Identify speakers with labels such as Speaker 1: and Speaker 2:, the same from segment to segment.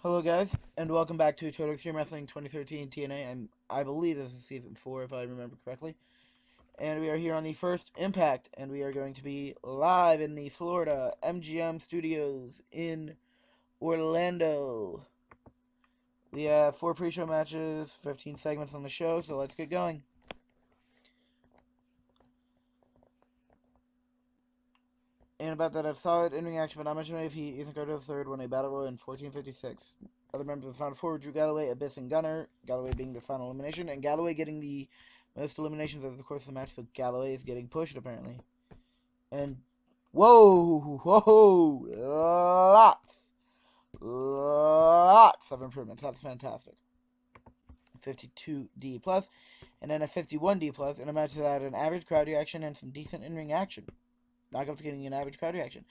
Speaker 1: Hello, guys, and welcome back to Total Extreme Wrestling 2013 TNA. I believe this is season 4, if I remember correctly. And we are here on the first Impact, and we are going to be live in the Florida MGM Studios in Orlando. We have 4 pre-show matches, 15 segments on the show, so let's get going. And about that, a solid in-ring action, but not much of a feat. Ethan Carter III won a Battle Royal in 1456. Other members of the Final Four were Drew Galloway, Abyss, and Gunner. Galloway being the final elimination, and Galloway getting the most eliminations over the course of the match, so Galloway is getting pushed, apparently. And, whoa, lots of improvements. That's fantastic. 52D plus, and then a 51D plus, and a match that had an average crowd reaction and some decent in-ring action. Knockouts getting an average crowd reaction.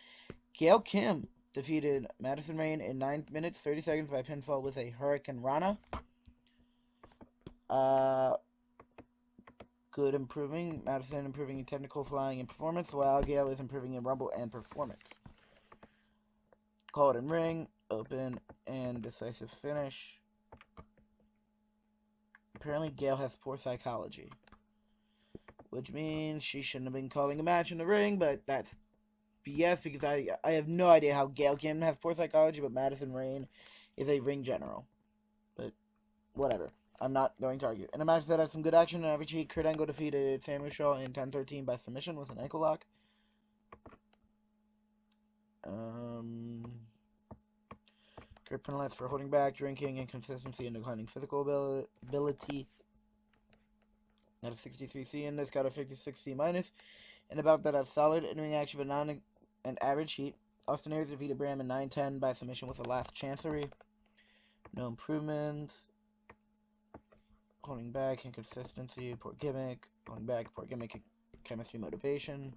Speaker 1: Gail Kim defeated Madison Rayne in 9 minutes 30 seconds by pinfall with a Hurricane Rana. Good improving. Madison improving in technical flying and performance, while Gail is improving in rumble and performance. Called in ring, open, and decisive finish. Apparently Gail has poor psychology, which means she shouldn't have been calling a match in the ring, but that's BS because I have no idea how Gail Kim has poor psychology, but Madison Rayne is a ring general. But whatever. I'm not going to argue. In a match that had some good action and every cheat, Kurt Angle defeated Samuel Shaw in 10-13 by submission with an ankle lock. Kurt penalized for holding back, drinking, inconsistency, and declining physical ability. At a 63C, and this got a 56C minus. And about that, had solid in-ring action, but not an average heat. Austin Aries defeated Bram in 9-10 by submission with a last chancery. No improvements. Holding back, inconsistency, poor gimmick. Holding back, poor gimmick, chemistry, motivation.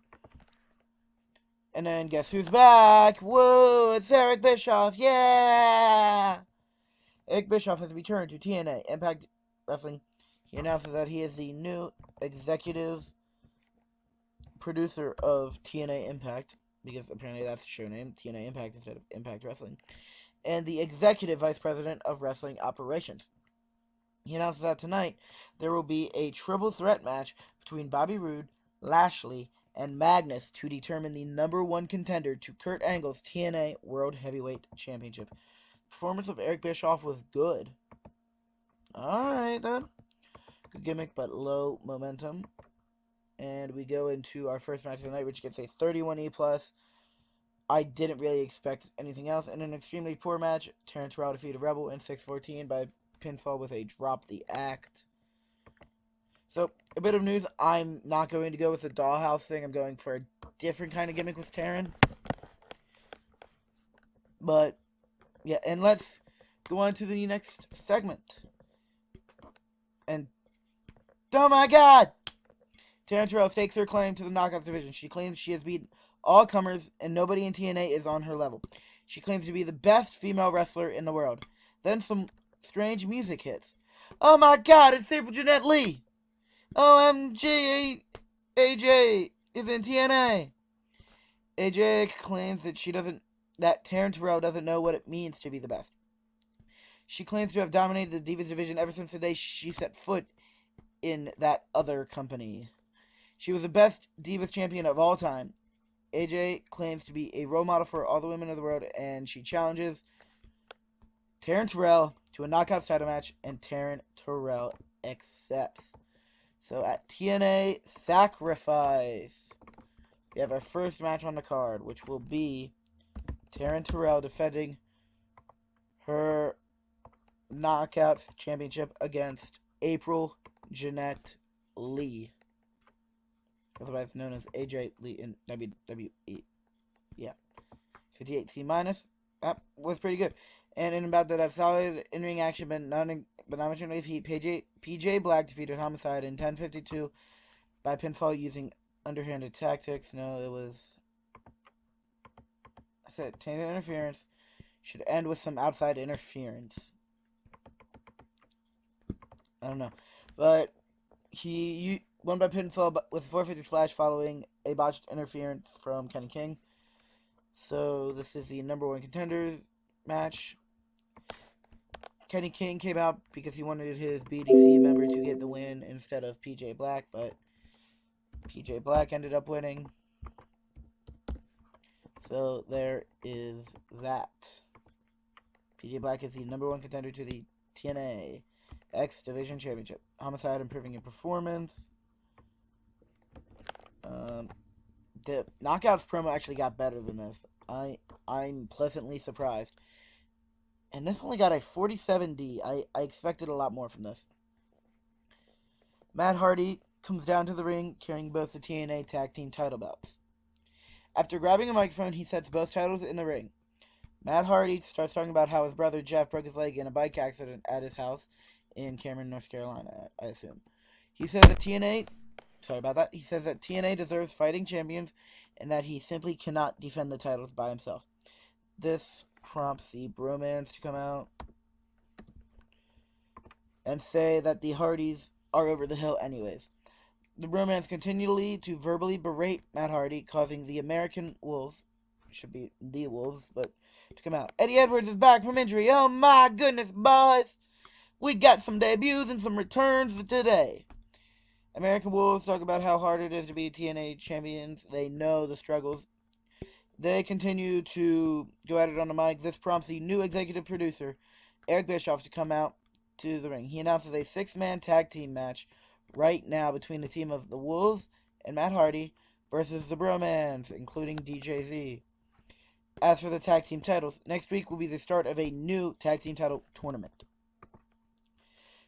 Speaker 1: And then guess who's back? Whoa, it's Eric Bischoff. Yeah! Eric Bischoff has returned to TNA Impact Wrestling. He announces that he is the new executive producer of TNA Impact, because apparently that's the show name, TNA Impact instead of Impact Wrestling, and the executive vice president of wrestling operations. He announces that tonight there will be a triple threat match between Bobby Roode, Lashley, and Magnus to determine the #1 contender to Kurt Angle's TNA World Heavyweight Championship. The performance of Eric Bischoff was good. Alright then. Good gimmick, but low momentum. And we go into our first match of the night, which gets a 31E+. I didn't really expect anything else. In an extremely poor match, Terrence Rowe defeated Rebel in 6-14 by pinfall with a drop the act. So, a bit of news. I'm not going to go with the dollhouse thing. I'm going for a different kind of gimmick with Taryn. But, yeah, and let's go on to the next segment. And, oh my god! Taryn Terrell stakes her claim to the Knockouts division. She claims she has beaten all comers, and nobody in TNA is on her level. She claims to be the best female wrestler in the world. Then some strange music hits. Oh my god, it's April Jeanette Lee! OMG, AJ is in TNA. AJ claims that Taryn Terrell doesn't know what it means to be the best. She claims to have dominated the Divas division ever since the day she set foot in that other company. She was the best Divas champion of all time. AJ claims to be a role model for all the women of the world, and she challenges Taryn Terrell to a Knockouts title match, and Taryn Terrell accepts. So at TNA Sacrifice, we have our first match on the card, which will be Taryn Terrell defending her Knockouts championship against April Jeanette Lee, otherwise known as AJ Lee in WWE. Yeah. 58C minus. That was pretty good. And in about that solid in-ring action, but not much in heat. PJ Black defeated Homicide in 10:52 by pinfall using underhanded tactics. No, it was... I said tainted interference. Should end with some outside interference. I don't know. But he won by pinfall with a 450 splash following a botched interference from Kenny King. So this is the #1 contender match. Kenny King came out because he wanted his BDC member to get the win instead of PJ Black, but PJ Black ended up winning. So there is that. PJ Black is the #1 contender to the TNA X Division Championship. Homicide improving in performance. The Knockouts promo actually got better than this. I'm pleasantly surprised. And this only got a 47D. I expected a lot more from this. Matt Hardy comes down to the ring carrying both the TNA Tag Team title belts. After grabbing a microphone, he sets both titles in the ring. Matt Hardy starts talking about how his brother Jeff broke his leg in a bike accident at his house in Cameron, North Carolina, I assume. He says that TNA deserves fighting champions and that he simply cannot defend the titles by himself. This prompts the Bromans to come out and say that the Hardys are over the hill anyways. The Bromans continually to verbally berate Matt Hardy, causing the American Wolves, should be the Wolves, but to come out. Eddie Edwards is back from injury. Oh my goodness, boys! We got some debuts and some returns today. American Wolves talk about how hard it is to be TNA champions. They know the struggles. They continue to go at it on the mic. This prompts the new executive producer, Eric Bischoff, to come out to the ring. He announces a 6-man tag team match right now between the team of the Wolves and Matt Hardy versus the Bromans, including DJZ. As for the tag team titles, next week will be the start of a new tag team title tournament.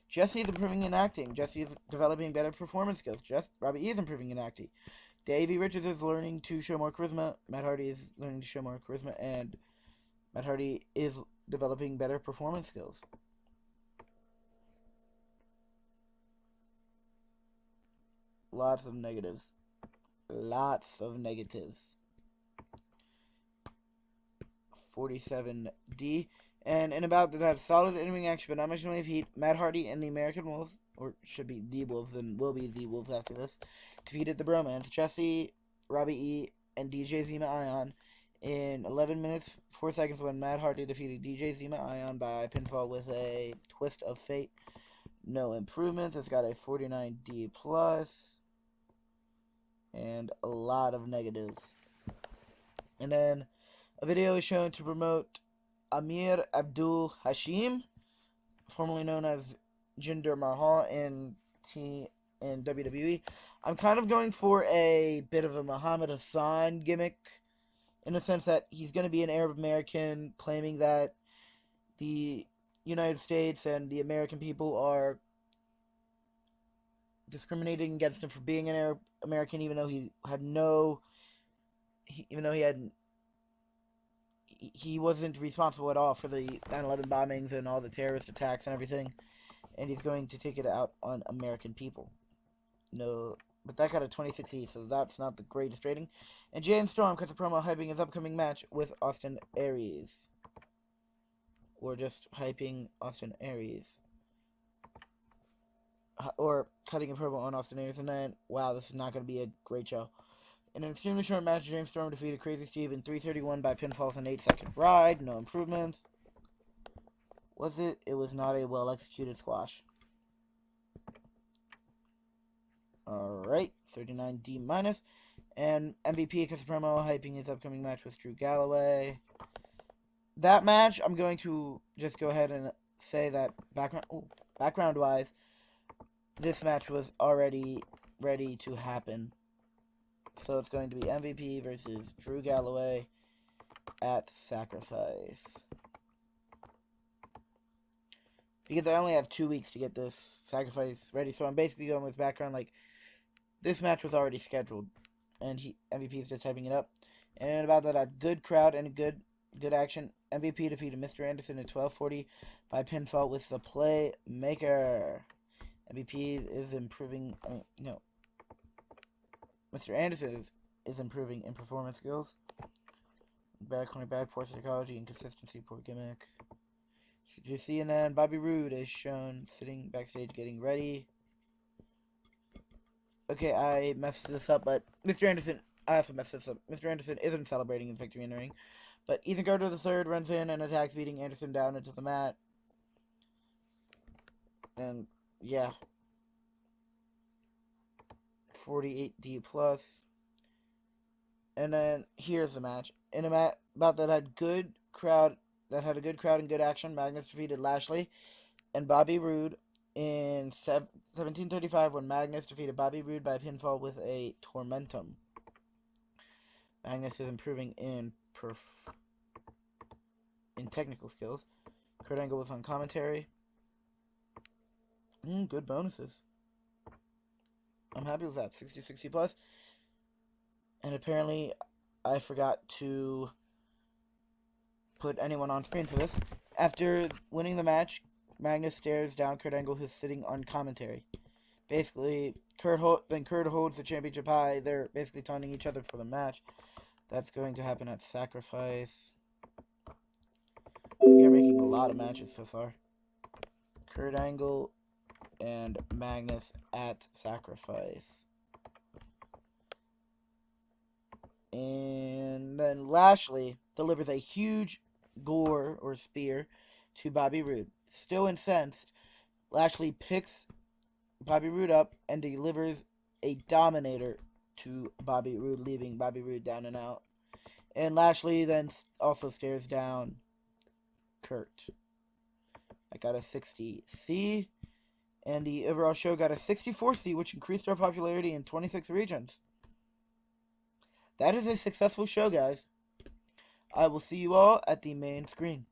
Speaker 1: Jesse is improving in acting. Jesse is developing better performance skills. Robbie E is improving in acting. Davey Richards is learning to show more charisma. Matt Hardy is learning to show more charisma. And Matt Hardy is developing better performance skills. Lots of negatives. Lots of negatives. 47D. And in about that solid in-ring action, but not much in the way of heat, Matt Hardy and the American Wolves, or should be the Wolves, and will be the Wolves after this, defeated the Bromans, Jesse, Robbie E, and DJ Zima Ion in 11 minutes, 4 seconds when Matt Hardy defeated DJ Zima Ion by pinfall with a twist of fate. No improvements. It's got a 49D plus, and a lot of negatives. And then a video is shown to promote Amir Abdul Hashim, formerly known as Jinder Mahal in WWE. I'm kind of going for a bit of a Muhammad Hassan gimmick, in the sense that he's going to be an Arab American, claiming that the United States and the American people are discriminating against him for being an Arab American, even though he wasn't responsible at all for the 9/11 bombings and all the terrorist attacks and everything, and he's going to take it out on American people. No, but that got a 26E, so that's not the greatest rating. And James Storm cuts a promo hyping his upcoming match with Austin Aries. Or just hyping Austin Aries. Or cutting a promo on Austin Aries, and then, wow, this is not going to be a great show. In an extremely short match, James Storm defeated Crazy Steve in 3:31 by pinfall with an 8-second ride. No improvements. Was it? It was not a well-executed squash. Alright, 39D minus. And MVP cuts a promo hyping his upcoming match with Drew Galloway. That match, I'm going to just go ahead and say that background-wise, this match was already ready to happen. So it's going to be MVP versus Drew Galloway at Sacrifice. Because I only have 2 weeks to get this Sacrifice ready, so I'm basically going with background, like, this match was already scheduled, and MVP is just typing it up. And about that, a good crowd and a good action. MVP defeated Mr. Anderson in 12:40 by pinfall with the Playmaker. MVP is improving, Mr. Anderson is improving in performance skills. Bad corner, bad poor psychology, inconsistency, poor gimmick. You see, and then Bobby Roode is shown sitting backstage getting ready. Okay, I messed this up, but Mr. Anderson, I also messed this up. Mr. Anderson isn't celebrating his victory in the ring, but Ethan Carter III runs in and attacks, beating Anderson down into the mat. And yeah, 48D plus. And then here's the match. In a bout that had a good crowd and good action, Magnus defeated Lashley and Bobby Roode in 1735 when Magnus defeated Bobby Roode by pinfall with a Tormentum. Magnus is improving in technical skills. Kurt Angle was on commentary. Good bonuses. I'm happy with that. 60-60 plus. And apparently, I forgot to put anyone on screen for this. After winning the match, Magnus stares down Kurt Angle, who's sitting on commentary. Basically, Kurt holds the championship high. They're basically taunting each other for the match. That's going to happen at Sacrifice. We are making a lot of matches so far. Kurt Angle and Magnus at Sacrifice. And then Lashley delivers a huge gore or spear to Bobby Roode. Still incensed, Lashley picks Bobby Roode up and delivers a Dominator to Bobby Roode, leaving Bobby Roode down and out. And Lashley then also stares down Kurt. I got a 60C, and the overall show got a 64C, which increased our popularity in 26 regions. That is a successful show, guys. I will see you all at the main screen.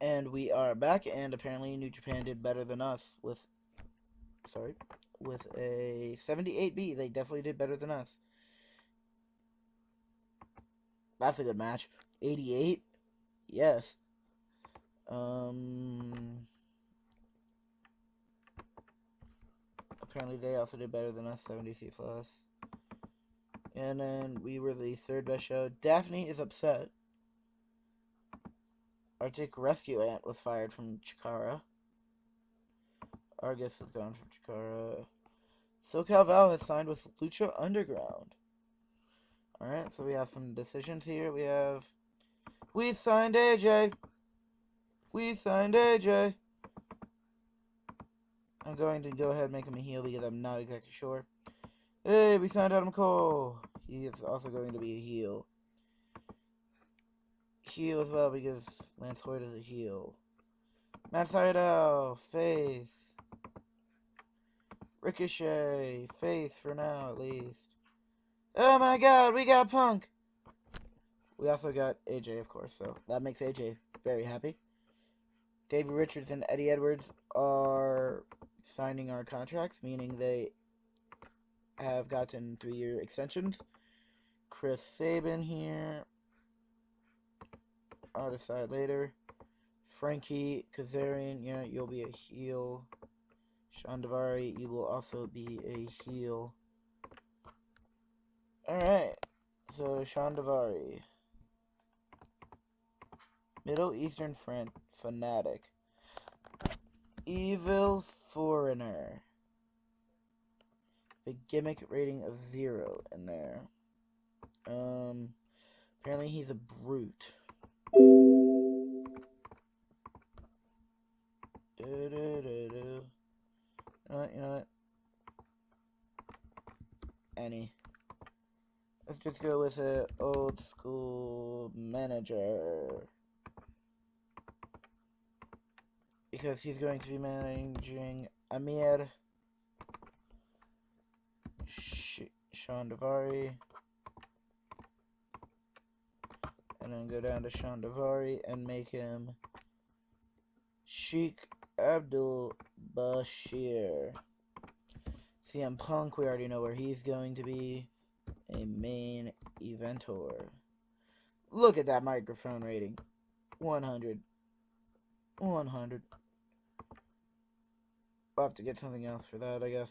Speaker 1: And we are back, and apparently New Japan did better than us with a 78B. They definitely did better than us. That's a good match. 88? Yes. Apparently they also did better than us, 70C plus. And then we were the third best show. Daphne is upset. Arctic Rescue Ant was fired from Chikara. Argus is gone from Chikara. SoCal Val has signed with Lucha Underground. Alright, so we have some decisions here. We signed AJ. We signed AJ. I'm going to go ahead and make him a heel because I'm not exactly sure. Hey, we signed Adam Cole. He is also going to be a heel. Heel as well because Lance Hoyt is a heel. Matt Sydal, face. Ricochet, face for now at least. Oh my god, we got Punk. We also got AJ, of course, so that makes AJ very happy. Davey Richards and Eddie Edwards are signing our contracts, meaning they have gotten 3-year extensions. Chris Sabin here. I'll decide later. Frankie Kazarian, yeah, you'll be a heel. Sean Davari, you will also be a heel. Alright, so Sean Davari. Middle Eastern fanatic. Evil foreigner. The gimmick rating of 0 in there. Apparently he's a brute. You know what? Any. Let's just go with an old school manager. Because he's going to be managing Amir, Sean Davari, and then go down to Sean Davari and make him Sheikh Abdul Bashir. CM Punk, we already know where he's going to be. A main eventor. Look at that microphone rating. 100. 100. We'll have to get something else for that, I guess.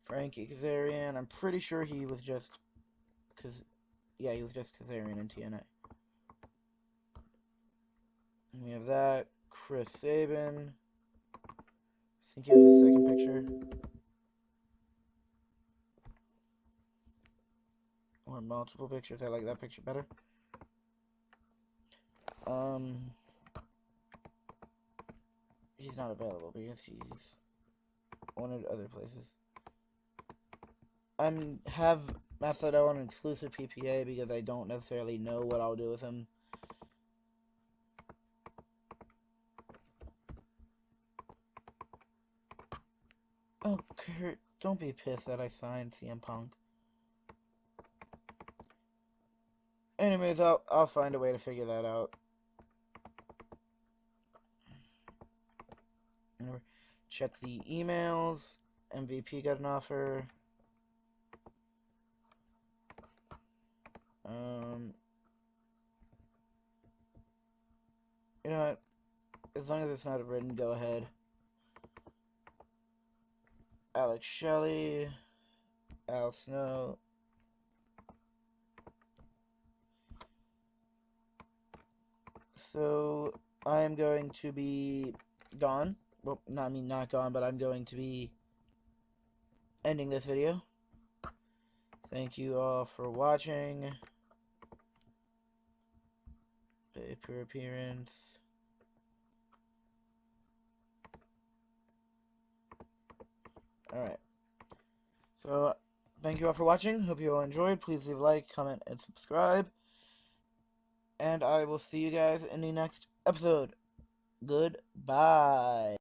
Speaker 1: Frankie Kazarian, I'm pretty sure he was just... he was just Kazarian in TNA. And we have that. Chris Sabin. I think he has a second picture. Or multiple pictures. I like that picture better. she's not available because she's wanted other places. Have Matt said I want an exclusive PPA because I don't necessarily know what I'll do with him. Oh, Kurt, don't be pissed that I signed CM Punk. Anyways, I'll find a way to figure that out. Check the emails. MVP got an offer. You know what? As long as it's not written, go ahead. Alex Shelley. Al Snow. So, I am going to be gone. Well, not gone, but I'm going to be ending this video. Thank you all for watching. Pay per appearance. Alright. So, thank you all for watching. Hope you all enjoyed. Please leave a like, comment, and subscribe. And I will see you guys in the next episode. Goodbye.